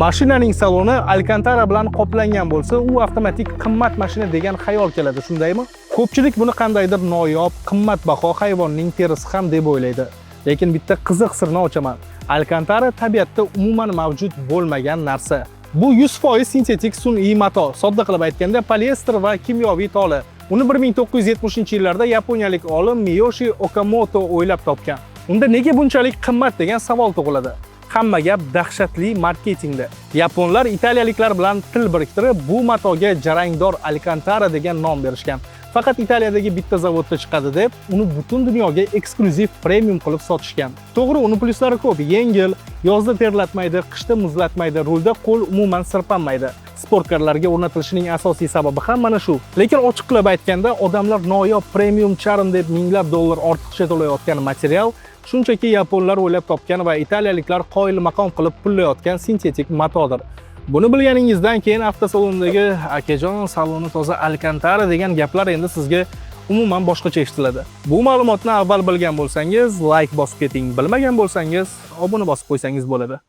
Mashinaning saloni alkantara bilan qoplangan bo'lsa, u avtomatik qimmat mashina degan xayol keladi, shundaymi? Ko'pchilik buni qandaydir noyob, qimmatbaho hayvonning terisi ham deb o'ylaydi. Lekin bitta qiziq sirni ochaman. Alkantara tabiatda umuman mavjud bo'lmagan narsa. Bu 100% sintetik sun'iy mato, sodda qilib aytganda poliester va kimyoviy toli. Uni 1970-yillarda yaponiyalik olim Miyoshi Okamoto o'ylab topgan. Unda nega bunchalik qimmat degan savol tug'iladi. Hamma gap dahshatli marketingda. Yaponlar italiyaliklar bilan til biriktirib, bu matoga jarangdor alkantara degan nom berishgan. Faqat Italiyadagi bitta zavodda chiqadi deb, uni butun dunyoga eksklyuziv premium qilib sotishgan. To'g'ri, uni pluslari ko'p. Yengil, yozda terlatmaydi, qishda muzlatmaydi, rulda qo'l umuman sirpanmaydi. Sportkarlarga o'rnatilishining asosiy sababi ham mana shu. Lekin ochiq qilib aytganda, odamlar noyob premium charm deb minglab dollar ortiqcha to'layotgan material shunchaki yaponlar o'ylab topgan va italiyaliklar qoyil maqom qilib pullayotgan sintetik matodir. Buni bilganingizdan keyin avtosalondagi akajon saloni toza alkantara degan gaplar endi sizga umuman boshqacha eshitiladi. Bu ma'lumotni avval bilgan bo'lsangiz, like bosib keting. Bilmagan bo'lsangiz, obuna bosib qo'ysangiz bo'ladi.